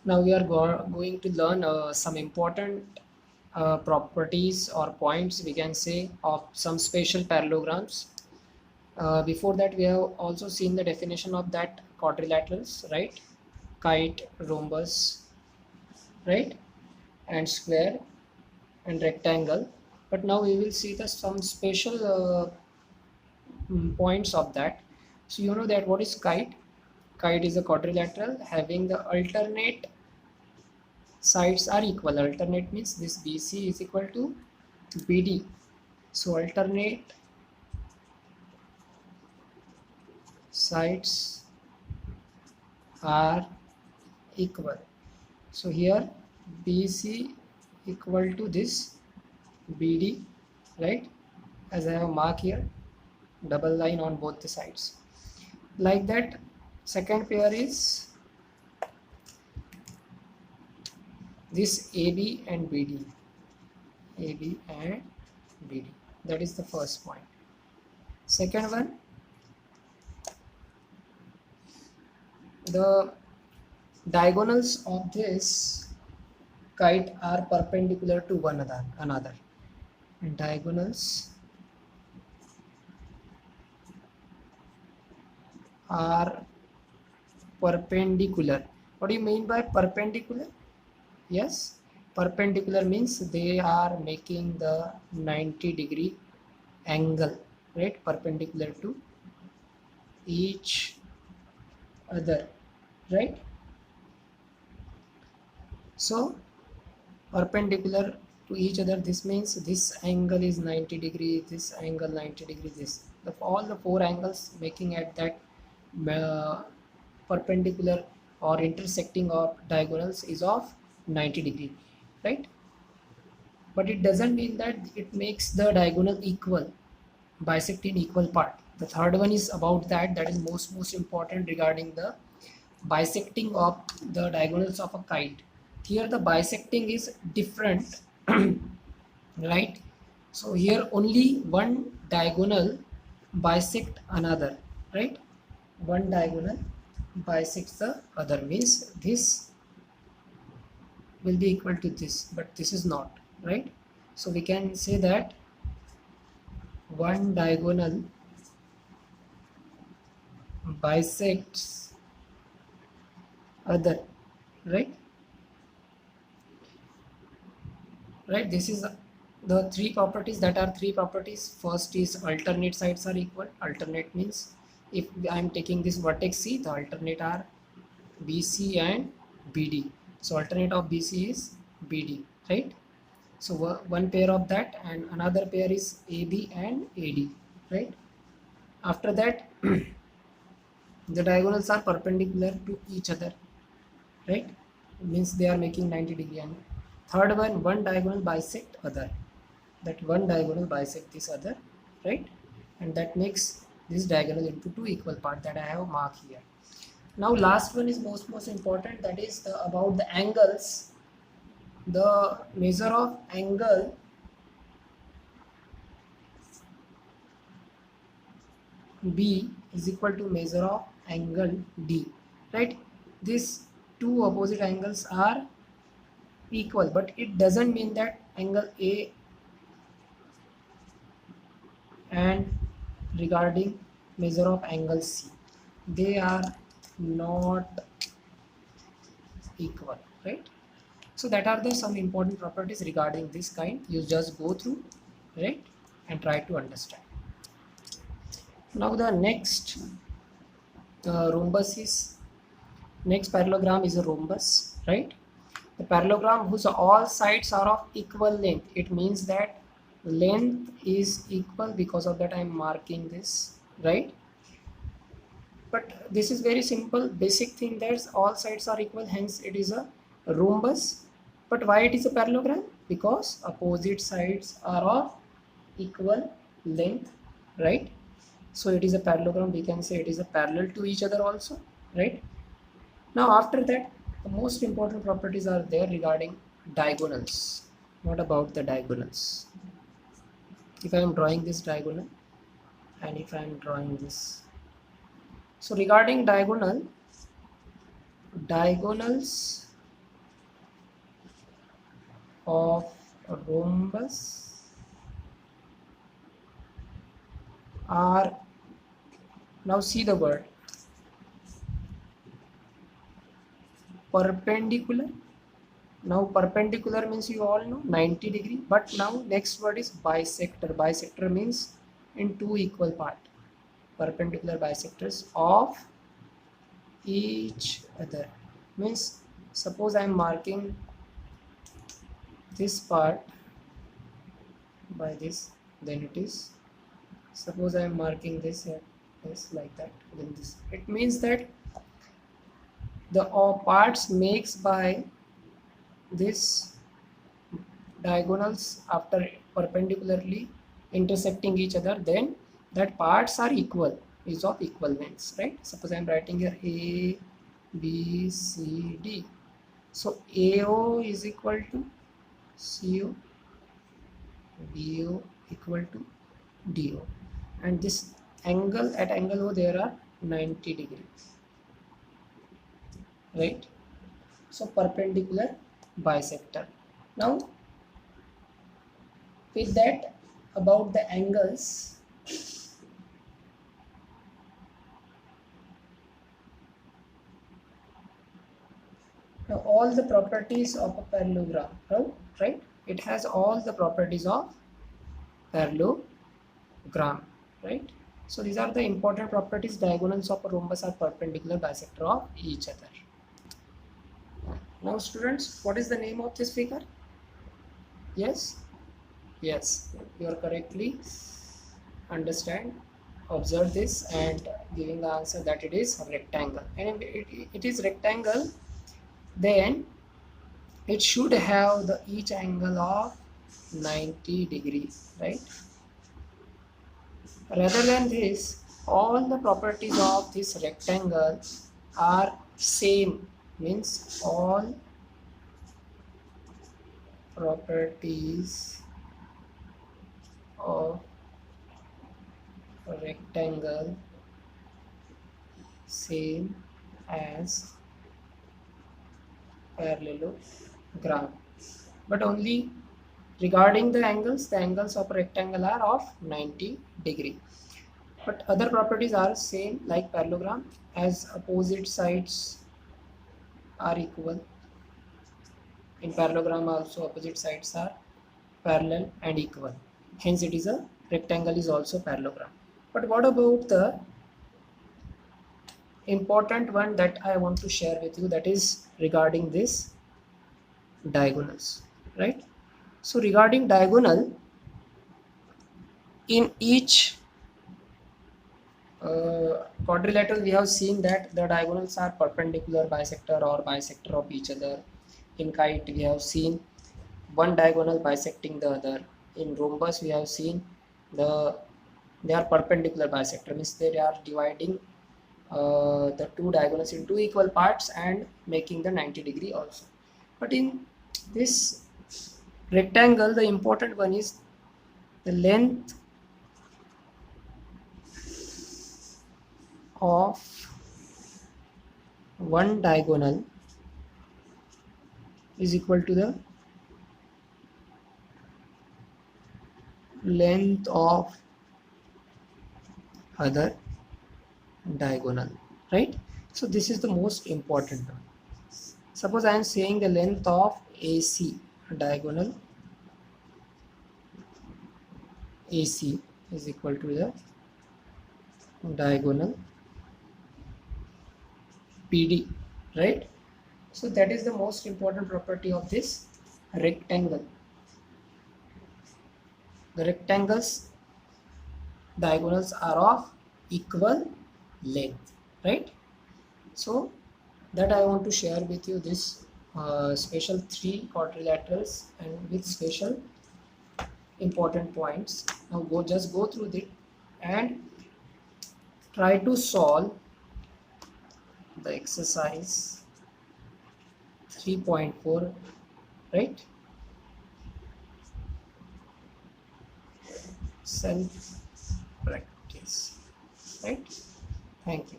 Now we are going to learn some important properties or points, we can say, of some special parallelograms. Before that, we have also seen the definition of that quadrilaterals, right? Kite, rhombus, right? And square and rectangle. But now we will see the some special points of that. So you know that what is kite? Kite is a quadrilateral having the alternate sides are equal. Alternate means this BC is equal to BD. So alternate sides are equal. So here BC equal to this BD, right? As I have mark here, double line on both the sides. Like that, second pair is this AB and BD. AB and BD. That is the first point. Second one, the diagonals of this kite are perpendicular to one another. And diagonals are perpendicular. What do you mean by perpendicular? Yes, perpendicular means they are making the 90-degree angle, right? Perpendicular to each other, right? So perpendicular to each other, this means this angle is 90 degree, this angle 90 degree, this all the four angles making at that perpendicular or intersecting of diagonals is of 90 degree, right? But it doesn't mean that it makes the diagonal equal, bisect in equal part. The third one is about that is most important regarding the bisecting of the diagonals of a kite. Here the bisecting is different, right? So here only one diagonal bisect another, right? One diagonal bisects the other, means this will be equal to this, but this is not, right? So we can say that one diagonal bisects other, right? Right, this is the three properties. That are three properties. First is alternate sides are equal. Alternate means if I am taking this vertex C, the alternate are BC and BD. So alternate of BC is BD, right? So one pair of that, and another pair is AB and AD, right? After that the diagonals are perpendicular to each other, right? It means they are making 90-degree angle. Third one diagonal bisect other. That one diagonal bisect this other, right? And that makes this diagonal into two equal parts that I have marked here. Now last one is most important, that is about the angles. The measure of angle B is equal to measure of angle D, right? These two opposite angles are equal, but it doesn't mean that angle A and regarding measure of angle C, they are not equal, right? So that are the some important properties regarding this kind. You just go through, right, and try to understand. Now the next rhombus is, next parallelogram is a rhombus, right? The parallelogram whose all sides are of equal length. It means that length is equal, because of that I am marking this, right? But this is very simple basic thing, that all sides are equal, hence it is a rhombus. But why it is a parallelogram? Because opposite sides are of equal length, right? So it is a parallelogram. We can say it is a parallel to each other also, right? Now after that, the most important properties are there regarding diagonals. What about the diagonals? If I am drawing this diagonal and if I am drawing this, so regarding diagonals of rhombus are, now see the word, perpendicular. Now perpendicular means you all know 90 degree, but now next word is bisector. Bisector means in two equal part, perpendicular bisectors of each other. Means suppose I am marking this part by this, then it is, suppose I am marking this here, this like that, then this, it means that the parts makes by this diagonals after perpendicularly intersecting each other, then that parts are equal, is of equal lengths, right? Suppose I am writing here A, B, C, D. So AO is equal to CO, BO equal to DO, and this angle at angle O there are 90 degrees, right? So perpendicular bisector. Now with that, about the angles, now all the properties of a parallelogram, right? It has all the properties of parallelogram, right? So these are the important properties. Diagonals of a rhombus are perpendicular bisector of each other. Now students, what is the name of this figure? Yes, you are correctly observe this and giving the answer that it is rectangle. And if it is rectangle, then it should have the each angle of 90 degrees, right? Rather than this, all the properties of this rectangle are same, means all properties of a rectangle same as parallelogram, but only regarding the angles of a rectangle are of 90 degree, but other properties are same like parallelogram, as opposite sides are equal. In parallelogram also opposite sides are parallel and equal, hence it is a rectangle is also parallelogram. But what about the important one that I want to share with you, that is regarding this diagonals, right? So regarding diagonal, in each quadrilateral we have seen that the diagonals are perpendicular bisector or bisector of each other. In kite we have seen one diagonal bisecting the other. In rhombus we have seen they are perpendicular bisector, means they are dividing the two diagonals into equal parts and making the 90 degree also. But in this rectangle, the important one is the length of one diagonal is equal to the length of other diagonal, right? So this is the most important one. Suppose I am saying the length of AC, diagonal AC is equal to the diagonal PD, right? So that is the most important property of this rectangle. The rectangles diagonals are of equal length, right? So that I want to share with you this special 3 quadrilaterals and with special important points. Now just go through it and try to solve the exercise 3.4, right? Self practice, right? Thank you.